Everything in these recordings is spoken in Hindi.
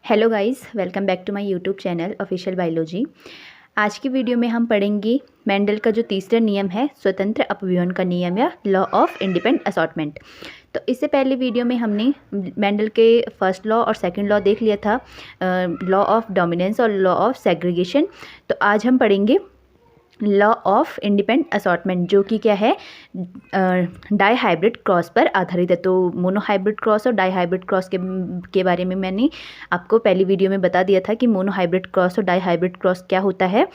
Hello guys, welcome back to my YouTube channel official biology. आज की वीडियो में हम पढ़ेंगे मेंडल का जो तीसरा नियम है, स्वतंत्र अपव्यवन का नियम या लॉ ऑफ इंडिपेंडेंट असॉर्टमेंट। तो इससे पहले वीडियो में हमने मेंडल के फर्स्ट लॉ और सेकंड लॉ देख लिया था, लॉ ऑफ डोमिनेंस और लॉ ऑफ सेग्रीगेशन। तो आज हम पढ़ेंगे लॉ ऑफ इंडिपेंडेंट असॉर्टमेंट, जो कि क्या है, डाई हाइब्रिड क्रॉस पर आधारित है। तो मोनो हाइब्रिड क्रॉस और डाई हाइब्रिड क्रॉस के बारे में मैंने आपको पहली वीडियो में बता दिया था कि मोनो हाइब्रिड क्रॉस और डाई हाइब्रिड क्रॉस क्या होता है।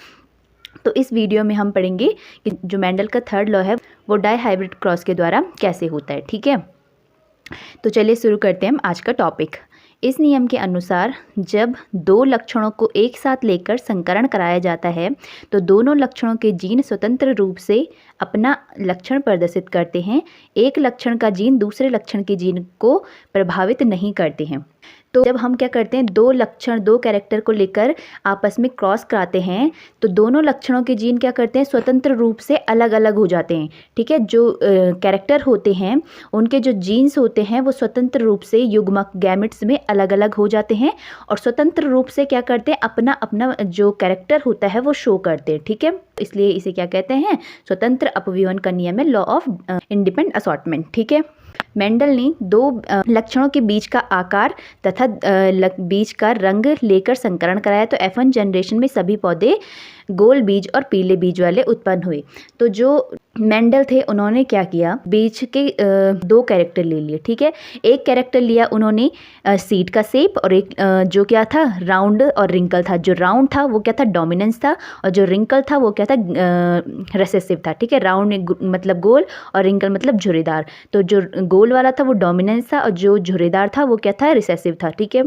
तो इस वीडियो में हम पढ़ेंगे कि जो मेंडल का थर्ड लॉ है वो डाई हाइब्रिड क्रॉस के द्वारा कैसे होता है। ठीक है, तो चलिए शुरू करते हैं हम आज का टॉपिक। इस नियम के अनुसार जब दो लक्षणों को एक साथ लेकर संकरण कराया जाता है तो दोनों लक्षणों के जीन स्वतंत्र रूप से अपना लक्षण प्रदर्शित करते हैं। एक लक्षण का जीन दूसरे लक्षण के जीन को प्रभावित नहीं करते हैं। तो जब हम क्या करते हैं, दो लक्षण, दो कैरेक्टर को लेकर आपस में क्रॉस कराते हैं तो दोनों लक्षणों के जीन क्या करते हैं, स्वतंत्र रूप से अलग अलग हो जाते हैं। ठीक है, जो कैरेक्टर होते हैं उनके जो जीन्स होते हैं वो स्वतंत्र रूप से युग्मक गैमेट्स में अलग अलग हो जाते हैं और स्वतंत्र रूप से क्या करते हैं, अपना अपना जो कैरेक्टर होता है वो शो करते हैं। ठीक है, इसलिए इसे क्या कहते हैं, स्वतंत्र अपव्यवन का नियम है, लॉ ऑफ इंडिपेंडेंट असॉर्टमेंट। ठीक है, मेंडल ने दो लक्षणों के बीच का आकार तथा बीज का रंग लेकर संकरण कराया। तो F1 जनरेशन में सभी पौधे गोल बीज और पीले बीज वाले उत्पन्न हुए। तो जो मेंडल थे उन्होंने क्या किया, बीज के दो कैरेक्टर ले लिए। ठीक है, एक कैरेक्टर लिया उन्होंने सीड का शेप, और एक जो क्या था, राउंड और रिंकल था। जो राउंड था वो क्या था, डोमिनेंस था, और जो रिंकल था वो क्या था, रिसेसिव था। ठीक है, राउंड मतलब गोल और रिंकल मतलब झुर्रीदार। तो जो गोल वाला था वो डोमिनेंस था और जो झुर्रीदार था वो क्या था, रिसेसिव था। ठीक है,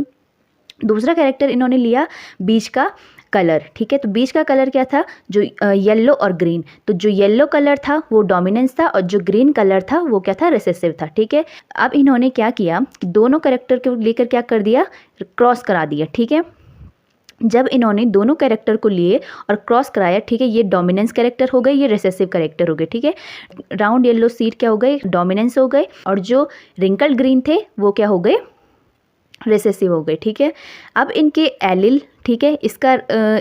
दूसरा कैरेक्टर इन्होंने लिया बीज का कलर। ठीक है, तो बीज का कलर क्या था, जो येलो और ग्रीन। तो जो येलो कलर था वो डोमिनेंस था और जो ग्रीन कलर था वो क्या था, रिसेसिव था। ठीक है, अब इन्होंने क्या किया, दोनों कैरेक्टर को लेकर क्या कर दिया, क्रॉस करा दिया। ठीक है, जब इन्होंने दोनों कैरेक्टर को लिए और क्रॉस कराया, ठीक है, ये डोमिनेंस कैरेक्टर हो गए, ये रिसेसिव कैरेक्टर हो गए। ठीक है, राउंड येलो सीड क्या हो गए, डोमिनेंस हो गए, और जो रिंकल ग्रीन थे वो क्या हो गए, रिसेसिव हो गए। ठीक है, अब इनके एलिल, ठीक है, इसका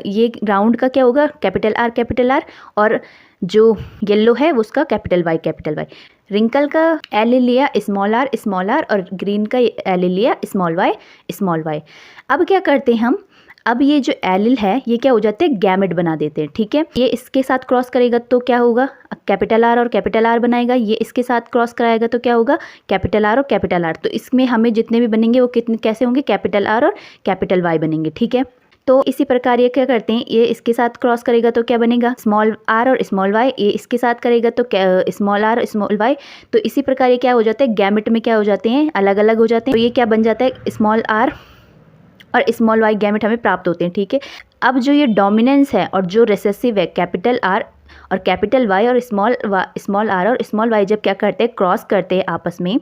ये राउंड का क्या होगा, कैपिटल आर, और जो येलो है उसका कैपिटल वाई। रिंकल का एलिल लिया स्मॉल आर, और ग्रीन का एलिल लिया स्मॉल वाई। अब क्या करते हैं हम, अब ये जो एलिल है ये क्या हो जाते हैं, गैमेट बना देते हैं। ठीक है, ये इसके साथ क्रॉस करेगा तो क्या होगा, कैपिटल आर और कैपिटल आर बनाएगा। ये इसके साथ क्रॉस कराएगा तो क्या होगा, कैपिटल आर और कैपिटल आर। तो इसमें हमें जितने भी बनेंगे वो कितने कैसे होंगे, कैपिटल आर और कैपिटल वाई बनेंगे। ठीक है, तो इसी प्रकार ये क्या करते हैं, ये इसके साथ क्रॉस करेगा तो क्या बनेगा, स्मॉल आर और स्मॉल वाई। ये इसके साथ करेगा तो स्मॉल आर और स्मॉल वाई। तो इसी प्रकार ये क्या हो जाता है, गैमेट में क्या हो जाते हैं, अलग अलग हो जाते हैं। तो ये क्या बन जाता है, स्मॉल आर और स्मॉल वाई गैमेट हमें प्राप्त होते हैं। ठीक है, अब जो ये डोमिनेंस है और जो रिसेसिव है, कैपिटल आर और कैपिटल वाई और स्मॉल आर और स्मॉल वाई जब क्या करते हैं, क्रॉस करते हैं आपस में,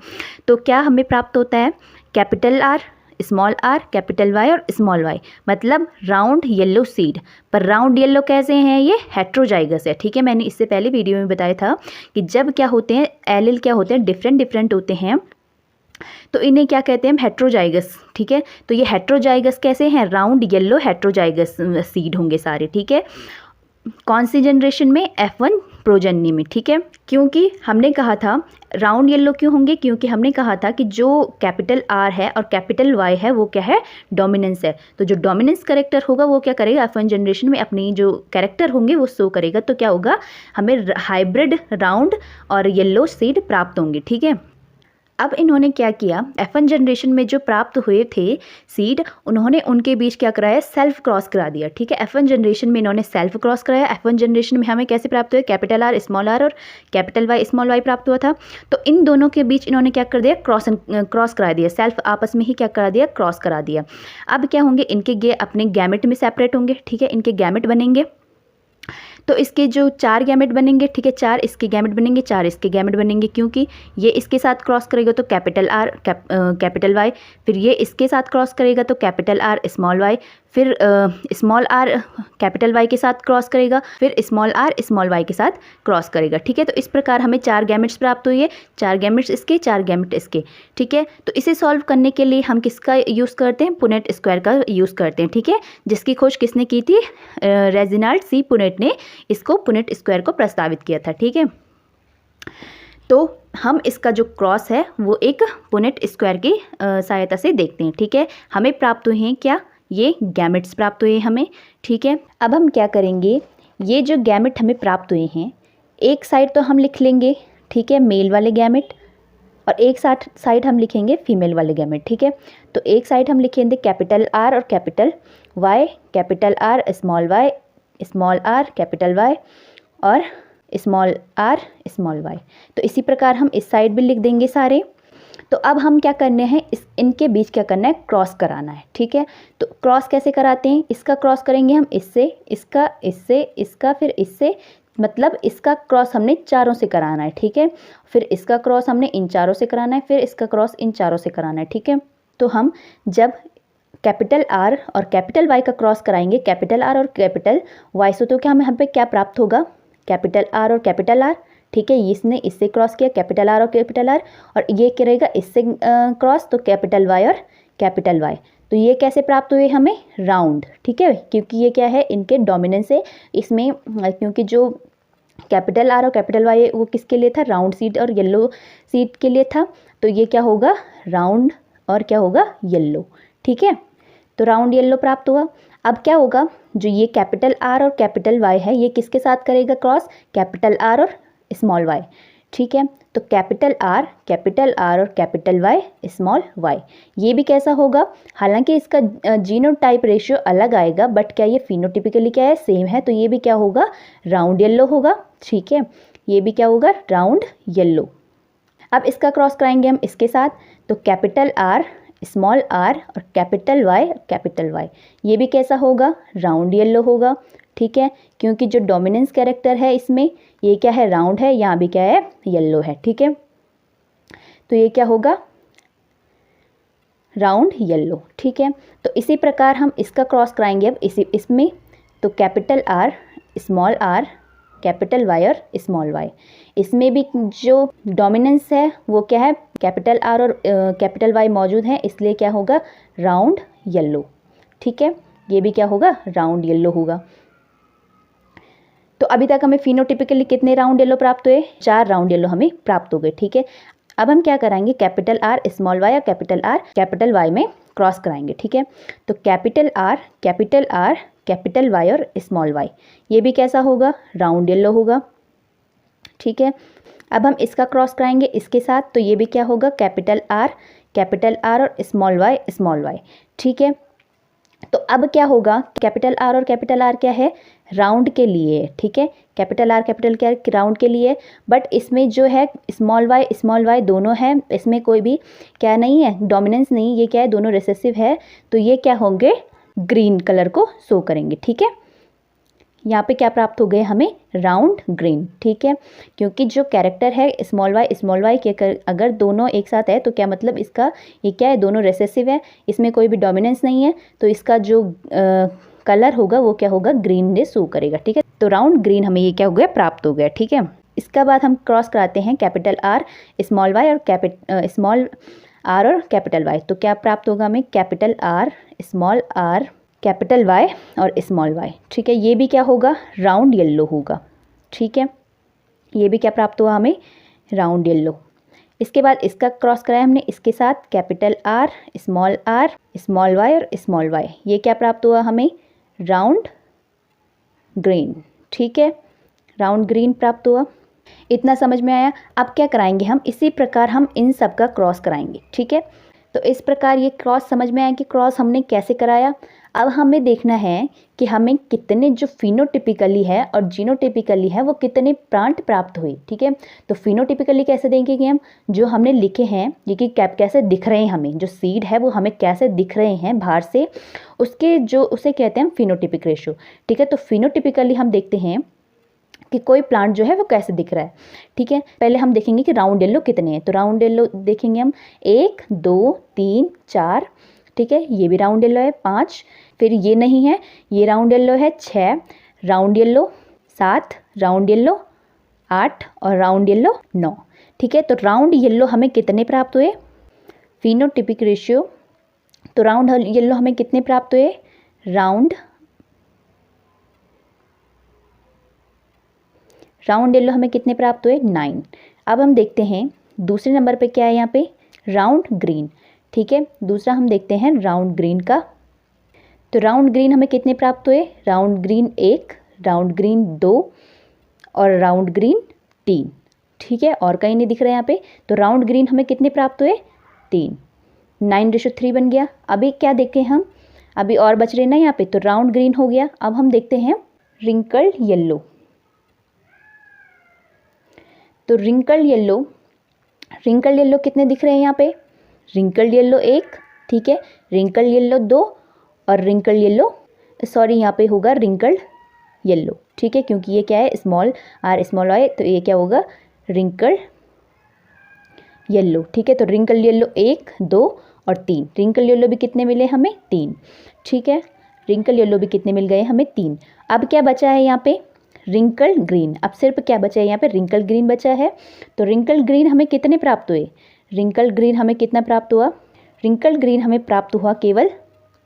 तो क्या हमें प्राप्त होता है, capital R, small R, capital Y और स्मॉल वाई, मतलब राउंड येलो सीड। पर राउंड येलो कैसे हैं, ये हेट्रोजाइगस है। ठीक है, मैंने इससे पहले वीडियो में बताया था कि जब क्या होते हैं, एलिल क्या होते हैं, डिफरेंट होते हैं, तो इन्हें क्या कहते हैं, हेट्रोजाइगस। ठीक है, तो ये हेट्रोजाइगस कैसे हैं, राउंड येलो हेट्रोजाइगस सीड होंगे सारे। ठीक है, कौन सी जनरेशन में, F1 प्रोजन्य में। ठीक है, क्योंकि हमने कहा था राउंड येलो क्यों होंगे, क्योंकि हमने कहा था कि जो कैपिटल आर है और कैपिटल वाई है वो क्या है, डोमिनेंस है। तो जो डोमिनेंस कैरेक्टर होगा वो क्या करेगा, F1 जनरेशन में अपनी जो कैरेक्टर होंगे वो शो करेगा। तो क्या होगा, हमें हाइब्रिड राउंड और येलो सीड प्राप्त होंगे। ठीक है, अब इन्होंने क्या किया, F1 जनरेशन में जो प्राप्त हुए थे सीड, उन्होंने उनके बीच क्या कराया, सेल्फ क्रॉस करा दिया। ठीक है, F1 जनरेशन में इन्होंने सेल्फ क्रॉस कराया। F1 जनरेशन में हमें कैसे प्राप्त हुए, कैपिटल आर स्मॉल आर और कैपिटल वाई स्मॉल वाई प्राप्त हुआ था। तो इन दोनों के बीच इन्होंने क्या कर दिया, क्रॉस करा दिया, सेल्फ आपस में ही क्या करा दिया, क्रॉस करा दिया। अब क्या होंगे, इनके अपने गैमेट में सेपरेट होंगे। ठीक है, इनके गैमेट बनेंगे, तो इसके जो 4 गैमेट बनेंगे। ठीक है, 4 इसके गैमेट बनेंगे, 4 इसके गैमेट बनेंगे, क्योंकि ये इसके साथ क्रॉस करेगा तो कैपिटल आर कैपिटल वाई, फिर ये इसके साथ क्रॉस करेगा तो कैपिटल आर स्मॉल वाई, फिर स्मॉल आर कैपिटल वाई के साथ क्रॉस करेगा, फिर स्मॉल आर स्मॉल वाई के साथ क्रॉस करेगा। ठीक है, तो इस प्रकार हमें 4 गैमेट्स प्राप्त हुई है, 4 गैमेट्स इसके, 4 गैमेट इसके। ठीक है, तो इसे सॉल्व करने के लिए हम किसका यूज़ करते हैं? पुनेट स्क्वायर का यूज़ करते हैं। ठीक है, जिसकी खोज किसने की थी? रेजिनाल्ड सी पुनेट ने इसको पुनेट स्क्वायर को प्रस्तावित किया था। ठीक है, तो हम इसका जो क्रॉस है वो एक पुनेट स्क्वायर की सहायता से देखते हैं। ठीक है, हमें प्राप्त हुए हैं क्या? ये गैमेट्स प्राप्त हुए हमें। ठीक है, अब हम क्या करेंगे, ये जो गैमेट हमें प्राप्त हुए हैं, एक साइड तो हम लिख लेंगे, ठीक है, मेल वाले गैमेट, और एक साइड हम लिखेंगे फीमेल वाले गैमेट। ठीक है, तो एक साइड हम लिखेंगे कैपिटल आर और capital Y, capital R small R capital Y, और स्मॉल आर स्मॉल वाई। तो इसी प्रकार हम इस साइड भी लिख देंगे सारे। तो अब हम क्या करने हैं, इनके बीच क्या करना है? क्रॉस कराना है। ठीक है, तो क्रॉस कैसे कराते हैं? इसका क्रॉस करेंगे हम इससे, इसका फिर इससे, मतलब इसका क्रॉस हमने चारों से कराना है। ठीक है, फिर इसका क्रॉस हमने इन चारों से कराना है, फिर इसका क्रॉस इन चारों से कराना है। ठीक है, तो हम जब कैपिटल आर और कैपिटल वाई का क्रॉस कराएंगे, कैपिटल आर और कैपिटल वाई से, तो क्या हमें यहाँ पे क्या प्राप्त होगा? कैपिटल आर और कैपिटल आर। ठीक है, इसने इससे क्रॉस किया, कैपिटल आर और कैपिटल आर, और ये करेगा इससे क्रॉस, तो कैपिटल वाई और कैपिटल वाई। तो ये कैसे प्राप्त हुए हमें? राउंड। ठीक है, क्योंकि ये क्या है, इनके डोमिनेंस है इसमें, क्योंकि जो कैपिटल आर और कैपिटल वाई वो किसके लिए था? राउंड सीड और येलो सीड के लिए था। तो ये क्या होगा? राउंड और क्या होगा? येलो। ठीक है, तो राउंड येलो प्राप्त हुआ। अब क्या होगा, जो ये कैपिटल आर और कैपिटल वाई है, ये किसके साथ करेगा क्रॉस? कैपिटल आर और स्मॉल वाई। ठीक है, तो कैपिटल आर और कैपिटल वाई स्मॉल वाई, ये भी कैसा होगा? हालांकि इसका जीनोटाइप रेशियो अलग आएगा, बट क्या ये फिनोटिपिकली क्या है? सेम है। तो ये भी क्या होगा? राउंड येलो होगा। ठीक है, ये भी क्या होगा? Round yellow. अब इसका क्रॉस कराएंगे हम इसके साथ, तो कैपिटल आर स्मॉल आर और कैपिटल वाई, ये भी कैसा होगा? राउंड येलो होगा। ठीक है, क्योंकि जो डोमिनेंस कैरेक्टर है इसमें, ये क्या है? राउंड है, यहाँ भी क्या है? येलो है। ठीक है, तो ये क्या होगा? Round yellow. ठीक है, तो इसी प्रकार हम इसका क्रॉस कराएंगे अब इसमें, तो कैपिटल आर कैपिटल वाई और स्मॉल वाई, इसमें भी जो डोमिनेंस है वो क्या है? कैपिटल आर और कैपिटल वाई मौजूद है, इसलिए क्या होगा? Round yellow. ठीक है, ये भी क्या होगा? राउंड येलो होगा। तो अभी तक हमें फिनोटिपिकली कितने राउंड येलो प्राप्त हुए? 4 राउंड येलो हमें प्राप्त हो गए। ठीक है, अब हम क्या कराएंगे? कैपिटल आर स्मॉल वाई और कैपिटल वाई में क्रॉस कराएंगे। ठीक है, तो कैपिटल आर कैपिटल वाई और स्मॉल वाई, ये भी कैसा होगा? राउंड येलो होगा। ठीक है, अब हम इसका क्रॉस कराएंगे इसके साथ, तो ये भी क्या होगा? कैपिटल आर और स्मॉल वाई। ठीक है, तो अब क्या होगा? कैपिटल आर और कैपिटल आर क्या है? राउंड के लिए। ठीक है, कैपिटल आर कैपिटल क्या है? राउंड के लिए, बट इसमें जो है स्मॉल वाई दोनों है, इसमें कोई भी क्या नहीं है? डोमिनेंस नहीं, ये क्या है? दोनों रिसेसिव है, तो ये क्या होंगे? ग्रीन कलर को शो करेंगे। ठीक है, यहाँ पे क्या प्राप्त हो गए हमें? Round green. ठीक है, क्योंकि जो कैरेक्टर है स्मॉल वाई के अगर दोनों एक साथ है, तो क्या मतलब इसका ये क्या है? दोनों रिसेसिव है, इसमें कोई भी डोमिनेंस नहीं है, तो इसका जो कलर होगा वो क्या होगा? ग्रीन ने शो करेगा। ठीक है, तो राउंड ग्रीन हमें ये क्या हो गया? प्राप्त हो गया। ठीक है, इसका बाद हम क्रॉस कराते हैं कैपिटल आर स्मॉल वाई और स्मॉल आर और कैपिटल वाई, तो क्या प्राप्त होगा हमें? Capital R small R capital Y और स्मॉल वाई। ठीक है, ये भी क्या होगा? राउंड येलो होगा। ठीक है, ये भी क्या प्राप्त हुआ हमें? Round yellow. इसके बाद इसका क्रॉस कराया हमने इसके साथ, कैपिटल आर स्मॉल वाई और स्मॉल वाई, ये क्या प्राप्त हुआ हमें? Round green. ठीक है, राउंड ग्रीन प्राप्त हुआ। इतना समझ में आया? अब क्या कराएंगे हम? इसी प्रकार हम इन सब का क्रॉस कराएंगे। ठीक है, तो इस प्रकार ये क्रॉस समझ में आया कि क्रॉस हमने कैसे कराया। अब हमें देखना है कि हमें कितने जो फिनोटिपिकली है और जीनोटिपिकली है वो कितने प्लांट प्राप्त हुए। ठीक है, तो फिनोटिपिकली कैसे देंगे कि हम जो हमने लिखे हैं ये कि कैसे दिख रहे हैं, हमें जो सीड है वो हमें कैसे दिख रहे हैं बाहर से, उसके जो उसे कहते हैं फिनोटिपिक रेशियो। ठीक है, तो फिनोटिपिकली हम देखते हैं कि कोई प्लांट जो है वो कैसे दिख रहा है। ठीक है, पहले हम देखेंगे कि राउंड येलो कितने हैं, तो राउंड येलो देखेंगे हम 1 2 3 4। ठीक है, ये भी राउंड येलो है 5, फिर ये नहीं है, ये राउंड येलो है 6, राउंड येलो 7, राउंड येलो 8 और राउंड येलो 9। ठीक है, तो राउंड येलो हमें कितने प्राप्त हुए, फिनोटिपिक रेशियो, तो राउंड येलो हमें कितने प्राप्त हुए, राउंड येलो हमें कितने प्राप्त हुए, 9। अब हम देखते हैं दूसरे नंबर पे क्या है यहाँ पे, राउंड ग्रीन। ठीक है, दूसरा हम देखते हैं राउंड ग्रीन का। तो राउंड ग्रीन हमें कितने प्राप्त हुए, राउंड ग्रीन 1, राउंड ग्रीन 2 और राउंड ग्रीन 3। ठीक है, और कहीं नहीं दिख रहा है यहाँ पे। तो राउंड ग्रीन हमें कितने प्राप्त हुए, 3, 9:3 बन गया। अभी क्या देखें हम, अभी और बच रहे ना यहाँ पे। तो राउंड ग्रीन हो गया। अब हम देखते हैं रिंकल्ड येलो। तो रिंकल्ड येलो कितने दिख रहे हैं यहाँ पे, रिंकल्ड येलो 1, ठीक है, रिंकल्ड येलो 2 और रिंकल्ड येलो, सॉरी यहाँ पे होगा रिंकल्ड येलो। ठीक है, क्योंकि ये क्या है, स्मॉल आर स्मॉल आई, तो ये क्या होगा, रिंकल्ड येलो। ठीक है, तो रिंकल्ड येलो 1, 2 और 3। रिंकल्ड येलो भी कितने मिले हमें, 3। ठीक है, रिंकल्ड येलो भी कितने मिल गए हमें, 3। अब क्या बचा है यहाँ पे, रिंकल्ड ग्रीन। अब सिर्फ क्या बचा है यहाँ पे, रिंकल्ड ग्रीन बचा है। तो रिंकल्ड ग्रीन हमें कितने प्राप्त हुए, रिंकल्ड ग्रीन हमें कितना प्राप्त हुआ, रिंकल्ड ग्रीन हमें प्राप्त हुआ केवल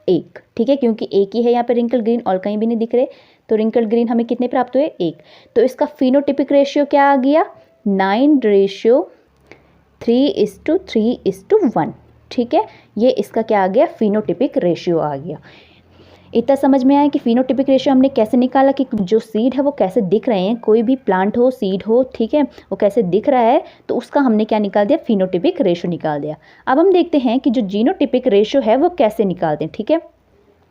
1। ठीक है, क्योंकि एक ही है यहाँ पे रिंकल्ड ग्रीन और कहीं भी नहीं दिख रहे। तो रिंकल्ड ग्रीन हमें कितने प्राप्त हुए, 1। तो इसका फिनोटिपिक रेशियो क्या आ गया, 9:3:3:1। ठीक है, ये इसका क्या आ गया, फिनोटिपिक रेशियो आ गया। इतना समझ में आया कि फिनोटिपिक रेशियो हमने कैसे निकाला, कि जो सीड है वो कैसे दिख रहे हैं, कोई भी प्लांट हो, सीड हो, ठीक है, वो कैसे दिख रहा है, तो उसका हमने क्या निकाल दिया, फिनोटिपिक रेशियो निकाल दिया। अब हम देखते हैं कि जो जीनोटिपिक रेशियो है वो कैसे निकालते हैं। ठीक है,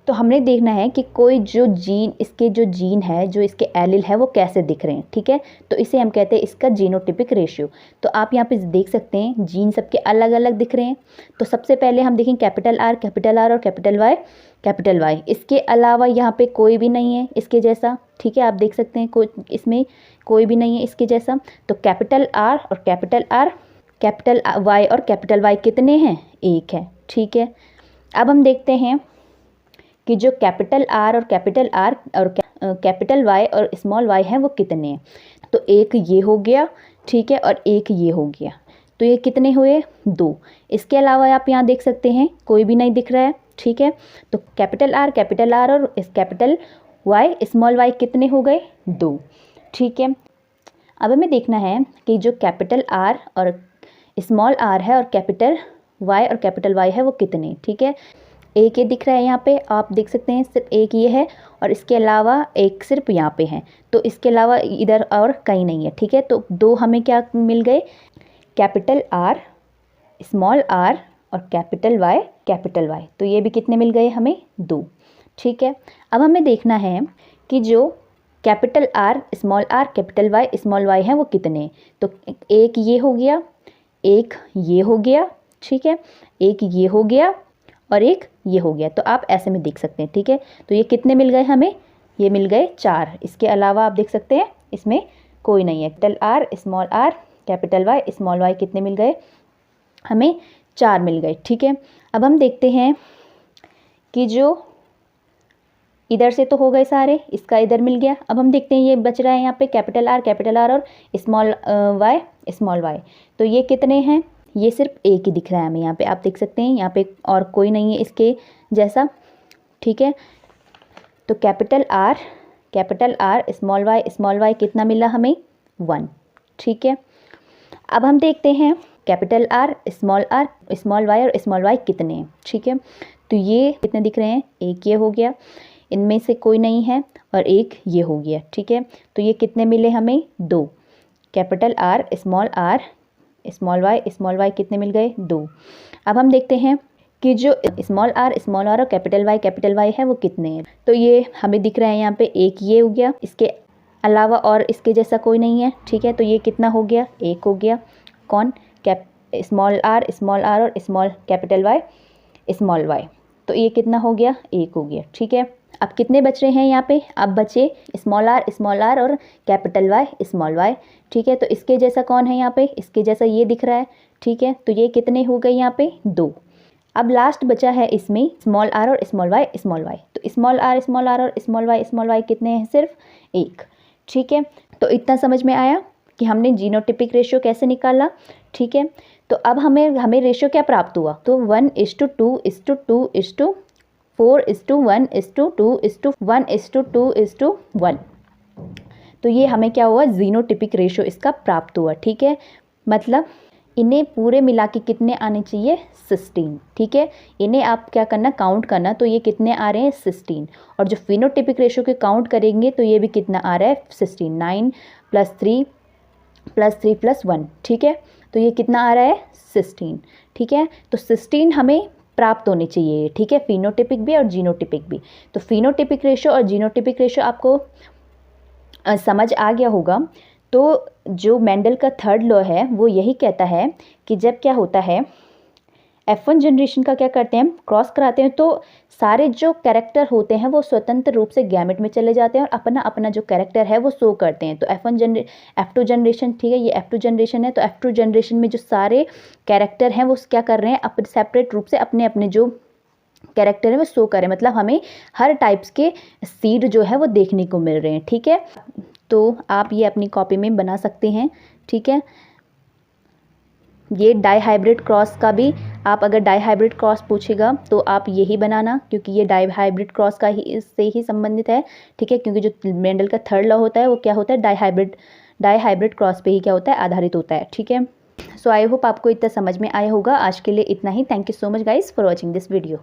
तो हमने देखना है कि कोई जो जीन, इसके जो जीन है, जो इसके एलिल है वो कैसे दिख रहे हैं। ठीक है, तो इसे हम कहते हैं इसका जीनोटिपिक रेशियो। तो आप यहाँ पे देख सकते हैं जीन सबके अलग अलग दिख रहे हैं। तो सबसे पहले हम देखें कैपिटल आर और कैपिटल वाई। इसके अलावा यहाँ पे कोई भी नहीं है इसके जैसा। ठीक है, आप देख सकते हैं इसमें कोई भी नहीं है इसके जैसा। तो कैपिटल आर, कैपिटल वाई और कैपिटल वाई कितने हैं, 1 है। ठीक है, अब हम देखते हैं कि जो कैपिटल आर और कैपिटल वाई और स्मॉल वाई हैं वो कितने हैं। तो एक ये हो गया, ठीक है, और एक ये हो गया। तो ये कितने हुए, 2। इसके अलावा आप यहाँ देख सकते हैं कोई भी नहीं दिख रहा है। ठीक है, तो कैपिटल आर और कैपिटल वाई स्मॉल वाई कितने हो गए, 2। ठीक है, अब हमें देखना है कि जो कैपिटल आर और स्मॉल आर है और कैपिटल वाई है वो कितने। ठीक है, एक ये दिख रहा है यहाँ पे, आप देख सकते हैं सिर्फ एक ये है और इसके अलावा एक सिर्फ यहाँ पे है। तो इसके अलावा इधर और कहीं नहीं है। ठीक है, तो 2 हमें क्या मिल गए, कैपिटल आर, स्मॉल आर और कैपिटल वाई। तो ये भी कितने मिल गए हमें, 2। ठीक है, अब हमें देखना है कि जो capital R, capital Y, small Y हैं वो कितने। तो एक ये हो गया, एक ये हो गया, ठीक है, एक ये हो गया और एक ये हो गया। तो आप ऐसे में देख सकते हैं। ठीक है, तो ये कितने मिल गए हमें, ये मिल गए 4। इसके अलावा आप देख सकते हैं इसमें कोई नहीं है। Capital R, capital Y, small Y कितने मिल गए हमें, 4 मिल गए। ठीक है, अब हम देखते हैं कि जो इधर से तो हो गए सारे, इसका इधर मिल गया। अब हम देखते हैं ये बच रहा है यहाँ पे कैपिटल आर और स्मॉल वाई। तो ये कितने हैं, ये सिर्फ एक ही दिख रहा है हमें यहाँ पे, आप देख सकते हैं यहाँ पे और कोई नहीं है इसके जैसा। ठीक है, तो कैपिटल आर, स्मॉल वाई कितना मिला हमें, 1। ठीक है, अब हम देखते हैं कैपिटल आर, स्मॉल वाई और स्मॉल वाई कितने हैं। ठीक है, तो ये कितने दिख रहे हैं, एक ये हो गया, इनमें से कोई नहीं है और एक ये हो गया। ठीक है, तो ये कितने मिले हमें, 2। कैपिटल आर, स्मॉल वाई कितने मिल गए, 2। अब हम देखते हैं कि जो स्मॉल आर और कैपिटल वाई है वो कितने हैं। तो ये हमें दिख रहा है यहाँ पे, एक ये हो गया, इसके अलावा और इसके जैसा कोई नहीं है। ठीक है, तो ये कितना हो गया, 1 हो गया। कौन, स्मॉल आर और कैपिटल वाई स्मॉल वाई। तो ये कितना हो गया, 1 हो गया। ठीक है, अब कितने बच रहे हैं यहाँ पे, अब बचे स्मॉल आर और कैपिटल वाई स्मॉल वाई। ठीक है, तो इसके जैसा कौन है यहाँ पे, इसके जैसा ये दिख रहा है। ठीक है, तो ये कितने हो गए यहाँ पे, 2। अब लास्ट बचा है इसमें स्मॉल आर और स्मॉल वाई स्मॉल वाई। तो स्मॉल आर और स्मॉल वाई कितने हैं? सिर्फ एक। ठीक है, तो इतना समझ में आया कि हमने जीनोटिपिक रेशियो कैसे निकाला। ठीक है, तो अब हमें रेशियो क्या प्राप्त हुआ? तो 1:2:2:4:1:2:1:1। तो ये हमें क्या हुआ? जीनोटिपिक रेशियो इसका प्राप्त हुआ। ठीक है, मतलब इन्हें पूरे मिला के कितने आने चाहिए? 16। ठीक है, इन्हें आप क्या करना? काउंट करना। तो ये कितने आ रहे हैं? 16। और जो फिनोटिपिक रेशियो के काउंट करेंगे तो ये भी कितना आ रहा है? 16। 9 + 3 + 3 + 1। ठीक है, तो ये कितना आ रहा है? 16। ठीक है, तो 16 हमें प्राप्त होने चाहिए। ठीक है, फिनोटिपिक भी और जीनोटिपिक भी। तो फिनोटिपिक रेशियो और जीनोटिपिक रेशियो आपको समझ आ गया होगा। तो जो मेंडल का थर्ड लॉ है वो यही कहता है कि जब क्या होता है, F1 जनरेशन का क्या करते हैं हम? क्रॉस कराते हैं, तो सारे जो कैरेक्टर होते हैं वो स्वतंत्र रूप से गैमेट में चले जाते हैं और अपना अपना जो कैरेक्टर है वो शो करते हैं। तो F2 जनरेशन, ठीक है, ये F2 जनरेशन है। तो F2 जनरेशन में जो सारे कैरेक्टर हैं वो क्या कर रहे हैं? अपने सेपरेट रूप से अपने अपने जो कैरेक्टर है वो शो करें, मतलब हमें हर टाइप्स के सीड जो है वो देखने को मिल रहे हैं। ठीक है, तो आप ये अपनी कॉपी में बना सकते हैं। ठीक है, ये डाई हाइब्रिड क्रॉस का भी, आप अगर डाई हाइब्रिड क्रॉस पूछेगा तो आप यही बनाना, क्योंकि ये डाई हाइब्रिड क्रॉस का ही इससे ही संबंधित है। ठीक है, क्योंकि जो मेंडल का थर्ड लॉ होता है वो क्या होता है? डाई हाइब्रिड क्रॉस पे ही क्या होता है? आधारित होता है। ठीक है, सो आई होप आपको इतना समझ में आया होगा। आज के लिए इतना ही। Thank you so much guys for watching this video.